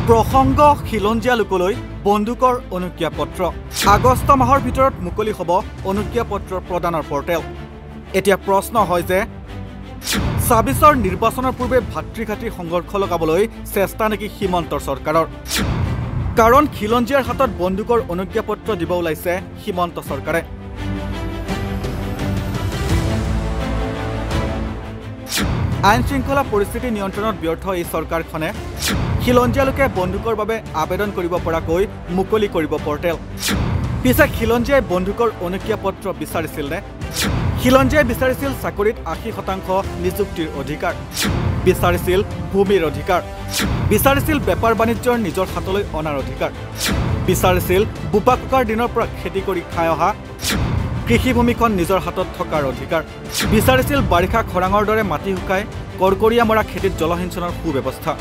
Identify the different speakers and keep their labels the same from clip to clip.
Speaker 1: প্ৰসংগ খিলঞ্জীয়া লোকলৈ বন্দুকৰ অনুজ্ঞাপত্ৰ আগষ্ট মাহৰ ভিতৰত মুকলি হ'ব অনুজ্ঞাপত্ৰ প্ৰদানৰ পৰ্টেল। এতিয়া প্ৰশ্ন হয় যে ২৬ৰ নিৰ্বাচনৰ পূৰ্বে ভাতৃঘাতী সংঘৰ্ষ লগাবলৈ চেষ্টা নেকি সীমান্তৰ চৰকাৰৰ? কাৰণ খিলঞ্জীয়াৰ হাতত বন্দুকৰ অনুজ্ঞাপত্ৰ দিব ওলাইছে সীমান্ত চৰকাৰে। আইন শৃংখলা পৰিস্থিতি নিয়ন্ত্ৰণত ব্যৰ্থ এই চৰকাৰখনে খিলঞ্জীয়া লোকে বন্দুকৰ বাবে আবেদন কৰিব পৰাকৈ মুকলি কৰিব পৰ্টেল। পিছে খিলঞ্জীয়াই বন্দুকৰ অনুজ্ঞাপত্ৰ বিচাৰিছিল নে? খিলঞ্জীয়াই বিচাৰিছিল চাকৰিত ৮০% নিযুক্তিৰ অধিকাৰ, বিচাৰিছিল ভূমিৰ অধিকাৰ, বিচাৰিছিল বেপাৰ বাণিজ্যৰ নিজৰ হাতলৈ অনাৰ অধিকাৰ, বিচাৰিছিল বোপা ককাৰ দিনৰ পৰা খেতি কৰি খাই অহা কৃষিভূমিখন নিজৰ হাতত থকাৰ অধিকাৰ, বিচাৰিছিল বাৰিষা খৰাঙৰ দৰে মাটি শুকাই কৰকৰীয়া মৰা খেতিত জলসিঞ্চনৰ সুব্যৱস্থা।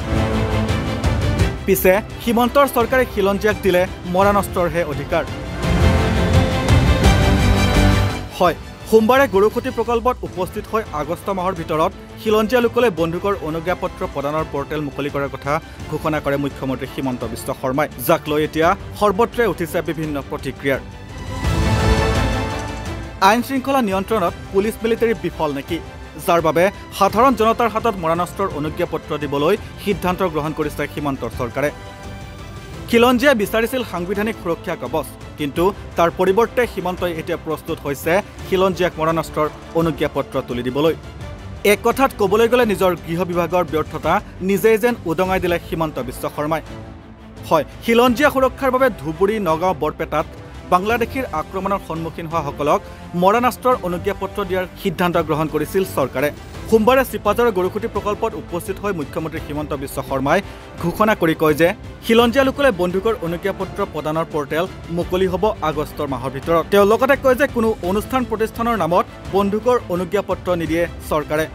Speaker 1: পিছে সীমান্তৰ চৰকাৰে খিলঞ্জীয়াক দিলে মৰাণস্ত্ৰৰহে অধিকাৰ। হয়, সোমবাৰে গৰুখুটি প্ৰকল্পত উপস্থিত হৈ আগষ্ট মাহৰ ভিতৰত খিলঞ্জীয়া লোকলৈ বন্দুকৰ অনুজ্ঞাপত্ৰ প্ৰদানৰ পৰ্টেল মুকলি কৰাৰ কথা ঘোষণা কৰে মুখ্যমন্ত্ৰী হিমন্ত বিশ্ব শৰ্মাই, যাক লৈ এতিয়া সৰ্বত্ৰে উঠিছে বিভিন্ন প্ৰতিক্ৰিয়াৰ। আইন শৃংখলা নিয়ন্ত্ৰণত পুলিচ মিলিটাৰী বিফল নেকি, যাৰ বাবে সাধাৰণ জনতাৰ হাতত মৰাণস্ত্ৰৰ অনুজ্ঞাপত্ৰ দিবলৈ সিদ্ধান্ত গ্ৰহণ কৰিছে সীমান্তৰ চৰকাৰে। খিলঞ্জীয়াই বিচাৰিছিল সাংবিধানিক সুৰক্ষা কৱচ, কিন্তু তাৰ পৰিৱৰ্তে সীমান্তই এতিয়া প্ৰস্তুত হৈছে খিলঞ্জীয়াক মৰাণস্ত্ৰৰ অনুজ্ঞাপত্ৰ তুলি দিবলৈ। এক কথাত ক'বলৈ গ'লে নিজৰ গৃহ বিভাগৰ ব্যৰ্থতা নিজেই যেন উদঙাই দিলে হিমন্ত বিশ্ব শৰ্মাই। হয়, খিলঞ্জীয়া সুৰক্ষাৰ বাবে ধুবুৰী, নগাঁও, বৰপেটাত বাংলাদেশীৰ আক্ৰমণৰ সন্মুখীন হোৱাসকলক মৰাণাস্ত্ৰৰ অনুজ্ঞাপত্ৰ দিয়াৰ সিদ্ধান্ত গ্ৰহণ কৰিছিল চৰকাৰে। সোমবাৰে চিপাঝাৰৰ গৰুখুটি প্ৰকল্পত উপস্থিত হৈ মুখ্যমন্ত্ৰী হিমন্ত বিশ্ব শৰ্মাই ঘোষণা কৰি কয় যে খিলঞ্জীয়া লোকলৈ বন্দুকৰ অনুজ্ঞাপত্ৰ প্ৰদানৰ পৰ্টেল মুকলি হ'ব আগষ্টৰ মাহৰ ভিতৰত। তেওঁ লগতে কয় যে কোনো অনুষ্ঠান প্ৰতিষ্ঠানৰ নামত বন্দুকৰ অনুজ্ঞাপত্ৰ নিদিয়ে চৰকাৰে।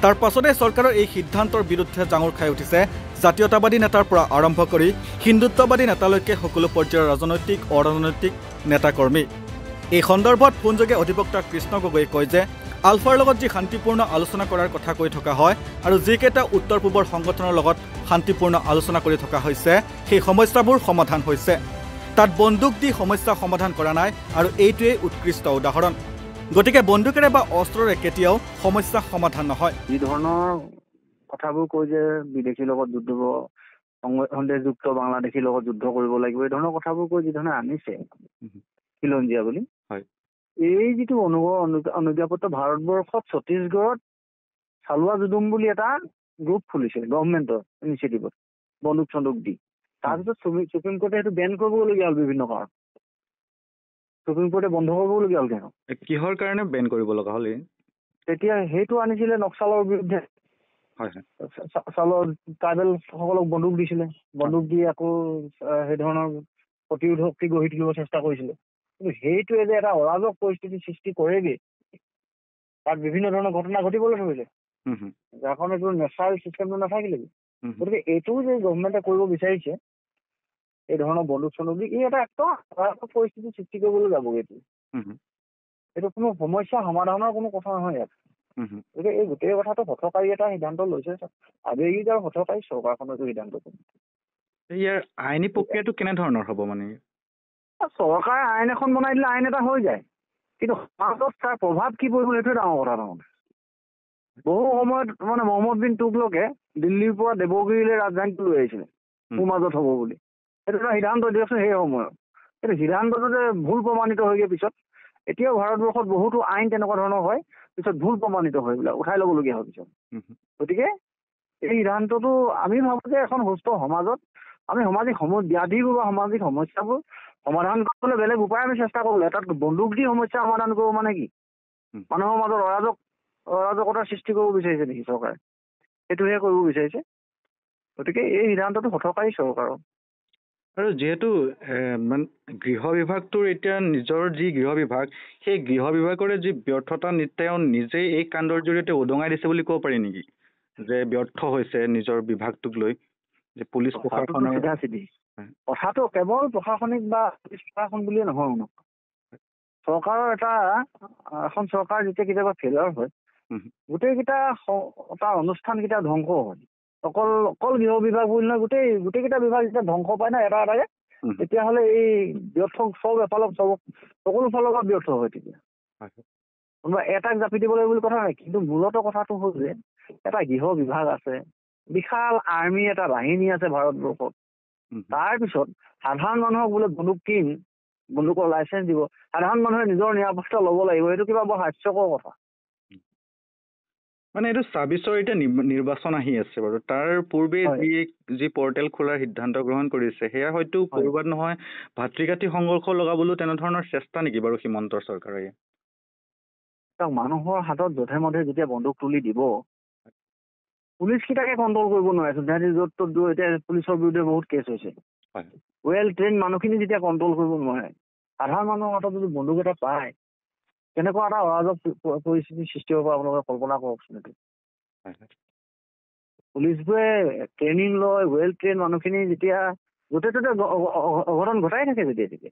Speaker 1: তাৰ পাছতে চৰকাৰৰ এই সিদ্ধান্তৰ বিৰুদ্ধে জাঙুৰ খাই উঠিছে জাতীয়তাবাদী নেতাৰ পৰা আৰম্ভ কৰি হিন্দুত্ববাদী নেতালৈকে সকলো পৰ্যায়ৰ ৰাজনৈতিক অৰাজনৈতিক নেতাকৰ্মী। এই সন্দৰ্ভত ফোনযোগে অধিবক্তা কৃষ্ণ গগৈয়ে কয় যে আলফাৰ লগত যি শান্তিপূৰ্ণ আলোচনা কৰাৰ কথা কৈ থকা হয় আৰু যিকেইটা উত্তৰ পূবৰ সংগঠনৰ লগত শান্তিপূৰ্ণ আলোচনা কৰি থকা হৈছে সেই সমস্যাবোৰ সমাধান হৈছে। তাত বন্দুক দি সমস্যা সমাধান কৰা নাই আৰু এইটোৱেই উৎকৃষ্ট উদাহৰণ। গতিকে বন্দুকেৰে বা অস্ত্ৰৰে কেতিয়াও সমস্যা সমাধান নহয়।
Speaker 2: যি ধৰণৰ কথাবোৰ কৈ যে বিদেশীৰ লগত যুদ্ধ সন্দেহযুক্ত বাংলাদেশীৰ লগত যুদ্ধ কৰিব লাগিব, এই ধৰণৰ কথাবোৰ কৈ যি ধৰণে আনিছে খিলঞ্জীয়া বুলি, এই যিটো অনুজ্ঞাপত্ৰ ভাৰতবৰ্ষত ছত্তীশগড়ত চালোৱা যুদুম বুলি এটা গ্ৰুপ খুলিছে গভৰ্ণমেণ্টৰ ইনিচিয়েটিভত বন্দুক চন্দুক দি। তাৰপিছত সুপ্ৰিম কোৰ্টে সেইটো বেন কৰিবলগীয়া হ'ল বিভিন্ন কাৰণ। সুপ্ৰিম কোৰ্টে বন্ধ কৰিবলগীয়া হ'ল।
Speaker 3: কিহৰ কাৰণে বেন কৰিব লগা হ'ল?
Speaker 2: তেতিয়া সেইটো আনিছিলে নক্সালৰ বিৰুদ্ধে। ট্ৰাইবেল সকলক বন্দুক দিছিলে, বন্দুক দি আকৌ সেই ধৰণৰ প্ৰতিৰোধ শক্তি গঢ়ি তুলিব চেষ্টা কৰিছিলে। কিন্তু সেইটোৱে যে এটা অৰাজক পৰিস্থিতি সৃষ্টি কৰেগৈ, তাত বিভিন্ন ধৰণৰ ঘটনা ঘটিবলৈ ধৰিলে, যাৰ কাৰণে এইটো নেচাৰেল চিষ্টেমটো নাথাকিলে। গতিকে এইটোও যে গভৰ্ণমেণ্টে কৰিব বিচাৰিছে এই ধৰণৰ বন্দুক চন্দুক দি, ই এটা অৰাজক পৰিস্থিতি সৃষ্টি কৰিবলৈ যাব। এইটো কোনো সমস্যা সমাধানৰ কোনো কথা নহয় ইয়াত। গতিকে এই গোটেই কথাটো হঠকাৰী এটা সিদ্ধান্ত লৈছে, আৱেগিক আৰু হঠকাৰী চৰকাৰখনৰ সিদ্ধান্ত।
Speaker 3: ইয়াৰ আইনী প্ৰক্ৰিয়াটো কেনেধৰণৰ হ'ব? মানে
Speaker 2: চৰকাৰে আইন এখন বনাই দিলে আইন এটা হৈ যায়, কিন্তু সমাজত তাৰ প্ৰভাৱ কি পৰিব সেইটোৱে ডাঙৰ কথা। তাৰমানে বহু সময়ত মানে মহম্মদ বিন তুগলকে দিল্লীৰ পৰা দেৱগিৰিলৈ ৰাজধানীটো লৈ আহিছিলে সমাজত হ'ব বুলি। সেইটো এটা সিদ্ধান্ত দিয়কচোন সেই সময়ত। কিন্তু সিদ্ধান্তটো যে ভুল প্ৰমাণিত হয়গৈ পিছত। এতিয়াও ভাৰতবৰ্ষত বহুতো আইন তেনেকুৱা ধৰণৰ হয়, পিছত ভুল প্ৰমাণিত হয়, এইবিলাক উঠাই ল'বলগীয়া হয় পিছত। গতিকে এই সিদ্ধান্তটো আমি ভাবোঁ যে এখন সুস্থ সমাজত আমি সামাজিক ব্যাধিবোৰ বা সামাজিক সমস্যাবোৰ সমাধান কৰিবলৈ বেলেগ উপায় আমি চেষ্টা কৰিব লাগে। তাত বন্দুক দি সমস্যা সমাধান কৰিব মানে কি? মানুহৰ মাজত অৰাজকতাৰ সৃষ্টি কৰিব বিচাৰিছে নেকি চৰকাৰে? সেইটোহে কৰিব বিচাৰিছে। গতিকে এই সিদ্ধান্তটো হঠকাৰী চৰকাৰৰ।
Speaker 3: আৰু যিহেতু গৃহ বিভাগটোৰ এতিয়া নিজৰ যি গৃহ বিভাগ, সেই গৃহ বিভাগৰে যি ব্যৰ্থতা তেওঁ নিজেই এই কাণ্ডৰ জৰিয়তে উদঙাই দিছে বুলি ক'ব পাৰি নেকি? যে ব্যৰ্থ হৈছে নিজৰ বিভাগটোক লৈ, যে পুলিচ প্ৰশাসনৰ
Speaker 2: কথাটো কেৱল প্ৰশাসনিক বা পুলিচ প্ৰশাসন বুলিয়ে নহয়। চৰকাৰৰ এখন চৰকাৰ যেতিয়া কেতিয়াবা ফেইলাৰ হয়, গোটেইকেইটা তাৰ অনুষ্ঠানকেইটা ধ্বংস হয়। অকল গৃহ বিভাগ বুলি নহয়, গোটেইকেইটা বিভাগ যেতিয়া ধ্বংস পায় না এটা এটাকে, তেতিয়াহ'লে এই ব্যৰ্থ চব এফালৰ সকলো ফালৰ পৰা ব্যৰ্থ হয়। তেতিয়া কোনোবা এটাক জাপি দিব লাগে বুলি কথা নাই, কিন্তু মূলত কথাটো হ'ল যে এটা গৃহ বিভাগ আছে, বিশাল আৰ্মি এটা বাহিনী আছে ভাৰতবৰ্ষত। তাৰপিছত সাধাৰণ মানুহক বোলে বন্দুকৰ লাইচেঞ্চ দিব, সাধাৰণ মানুহে নিজৰ নিৰাপত্তা ল'ব লাগিব, এইটো কিবা বৰ হাস্যকৰ কথা।
Speaker 3: মানে এইটো ২৬ৰ এতিয়া নিৰ্বাচন আহি আছে বাৰু, তাৰ পূৰ্বে যি পৰ্টেল খোলাৰ সিদ্ধান্ত গ্ৰহণ কৰিছে সেয়া হয়তো ক'ৰবাত নহয় ভাতৃঘাতী সংঘৰ্ষ লগাবলৈও তেনেধৰণৰ চেষ্টা নেকি বাৰু সীমান্তৰ চৰকাৰে?
Speaker 2: মানুহৰ হাতত যধে মধে যেতিয়া বন্দুক তুলি দিব, পুলিচ কেইটাকে কণ্ট্ৰল কৰিব নোৱাৰে। সিহঁতি য'ত ত'ত এতিয়া পুলিচৰ বিৰুদ্ধে বহুত কেছ হৈছে। ৱেল ট্ৰেইন মানুহখিনি যেতিয়া কণ্ট্ৰল কৰিব নোৱাৰে, সাধাৰণ মানুহৰ হাতত যদি বন্দুক এটা পায়, কেনেকুৱা এটা অৰাজক পৰিস্থিতিৰ সৃষ্টি হ'ব আপোনালোকে কল্পনা কৰকচোন। এইটো পুলিচবোৰে ট্ৰেইনিং লয়, ৱেল ট্ৰেইন মানুহখিনি যেতিয়া য'তে ত'তে অঘটন ঘটাই থাকে তেতিয়া।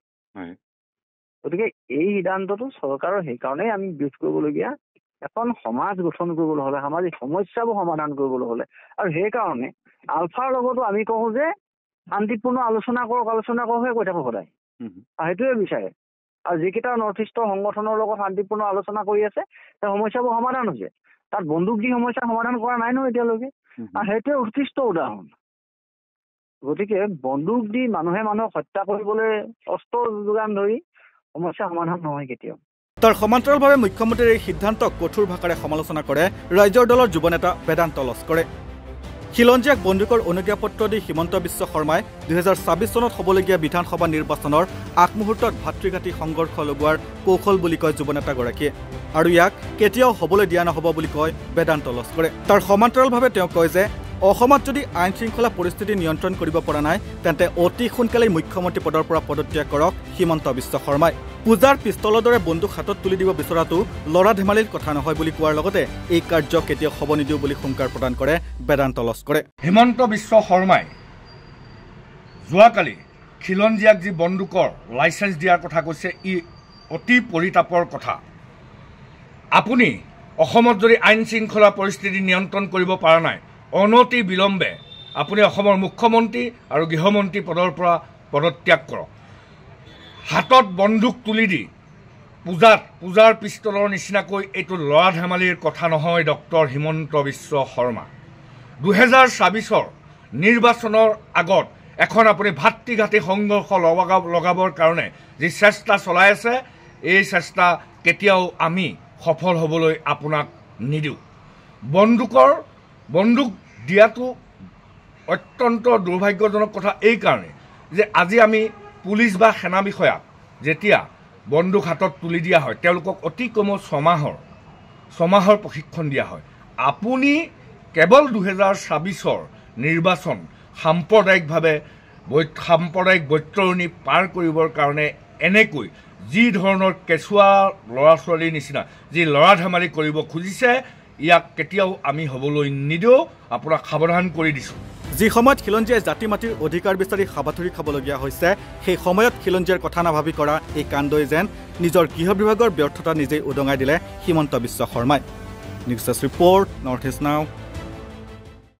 Speaker 2: গতিকে এই সিদ্ধান্তটো চৰকাৰৰ সেইকাৰণেই আমি বিৰোধ কৰিবলগীয়া। এখন সমাজ গঠন কৰিবলৈ হ'লে, সামাজিক সমস্যাবোৰ সমাধান কৰিবলৈ হ'লে, আৰু সেইকাৰণে আলফাৰ লগতো আমি কওঁ যে শান্তিপূৰ্ণ আলোচনা কৰকহে কৈ থাকো সদায়, সেইটোৱে বিচাৰে। আৰু যিকেইটা নৰ্থ ইষ্টৰ সংগঠনৰ লগত শান্তিপূৰ্ণ আলোচনা কৰি আছে, সেই সমস্যাবোৰ সমাধান হৈছে। তাত বন্দুক দি সমস্যা সমাধান কৰা নাই নহয় এতিয়ালৈকে, আৰু সেইটোৱে উৎকৃষ্ট উদাহৰণ। গতিকে বন্দুক দি মানুহে মানুহক হত্যা কৰিবলৈ অস্ত্ৰ যোগান ধৰি সমস্যা সমাধান নহয় কেতিয়াও।
Speaker 1: তাৰ সমান্তৰালভাৱে মুখ্যমন্ত্ৰীৰ এই সিদ্ধান্তক কঠোৰ ভাষাৰে সমালোচনা কৰে ৰাইজৰ দলৰ যুৱ নেতা বেদান্ত লস্কৰে। খিলঞ্জীয়াক বন্দুকৰ অনুজ্ঞাপত্ৰ দি হিমন্ত বিশ্ব শৰ্মাই ২০২৬ চনত হ'বলগীয়া বিধানসভা নিৰ্বাচনৰ আগমুহূৰ্তত ভাতৃঘাতী সংঘৰ্ষ লগোৱাৰ কৌশল বুলি কয় যুৱ নেতাগৰাকীয়ে, আৰু ইয়াক কেতিয়াও হ'বলৈ দিয়া নহ'ব বুলি কয় বেদান্ত লস্কৰে। তাৰ সমান্তৰালভাৱে তেওঁ কয় যে অসমত যদি আইন শৃংখলা পৰিস্থিতি নিয়ন্ত্ৰণ কৰিব পৰা নাই, তেন্তে অতি সোনকালেই মুখ্যমন্ত্ৰী পদৰ পৰা পদত্যাগ কৰক হিমন্ত বিশ্ব শৰ্মাই। পূজাৰ পিষ্টলৰ দৰে বন্দুক হাতত তুলি দিব বিচৰাটো ল'ৰা ধেমালিৰ কথা নহয় বুলি কোৱাৰ লগতে এই কাৰ্য কেতিয়াও হ'ব নিদিওঁ বুলি হুংকাৰ প্ৰদান কৰে বেদান্ত লস্কৰে।
Speaker 4: হিমন্ত বিশ্ব শৰ্মাই যোৱাকালি খিলঞ্জীয়াক যি বন্দুকৰ লাইচেঞ্চ দিয়াৰ কথা কৈছে, ই অতি পৰিতাপৰ কথা। আপুনি অসমত যদি আইন শৃংখলা পৰিস্থিতি নিয়ন্ত্ৰণ কৰিব পৰা নাই, অনতি বিলম্বে আপুনি অসমৰ মুখ্যমন্ত্ৰী আৰু গৃহমন্ত্ৰী পদৰ পৰা পদত্যাগ কৰক। হাতত বন্দুক তুলি দি পূজাৰ পিষ্টলৰ নিচিনাকৈ এইটো ল'ৰা ধেমালিৰ কথা নহয়। ডক্টৰ হিমন্ত বিশ্ব শৰ্মা ২০২৬ৰ নিৰ্বাচনৰ আগত এখন আপুনি ভাতৃঘাতী সংঘৰ্ষ লগাবৰ কাৰণে যি চেষ্টা চলাই আছে, এই চেষ্টা কেতিয়াও আমি সফল হ'বলৈ আপোনাক নিদিওঁ। বন্দুক দিয়াটো অত্যন্ত দুৰ্ভাগ্যজনক কথা এই কাৰণে যে আজি আমি পুলিচ বা সেনা বিষয়াক যেতিয়া বন্দুক হাতত তুলি দিয়া হয়, তেওঁলোকক অতি কমেও ছমাহৰ প্ৰশিক্ষণ দিয়া হয়। আপুনি কেৱল ২০২৬ৰ নিৰ্বাচন সাম্প্ৰদায়িক বৈতৰণি পাৰ কৰিবৰ কাৰণে এনেকৈ যি ধৰণৰ কেঁচুৱা ল'ৰা ছোৱালীৰ নিচিনা যি ল'ৰা ধেমালি কৰিব খুজিছে, ইয়াক কেতিয়াও আমি হ'বলৈ নিদিওঁ। আপোনাক সাৱধান কৰি দিছোঁ।
Speaker 1: যি সময়ত খিলঞ্জীয়াই জাতি মাটিৰ অধিকাৰ বিচাৰি হাবাথুৰি খাবলগীয়া হৈছে, সেই সময়ত খিলঞ্জীয়াৰ কথা নাভাবি কৰা এই কাণ্ডই যেন নিজৰ গৃহ বিভাগৰ ব্যৰ্থতা নিজেই উদঙাই দিলে হিমন্ত বিশ্ব শৰ্মাই। নিউজ ৰিপৰ্ট, নৰ্থ ইষ্ট নাও।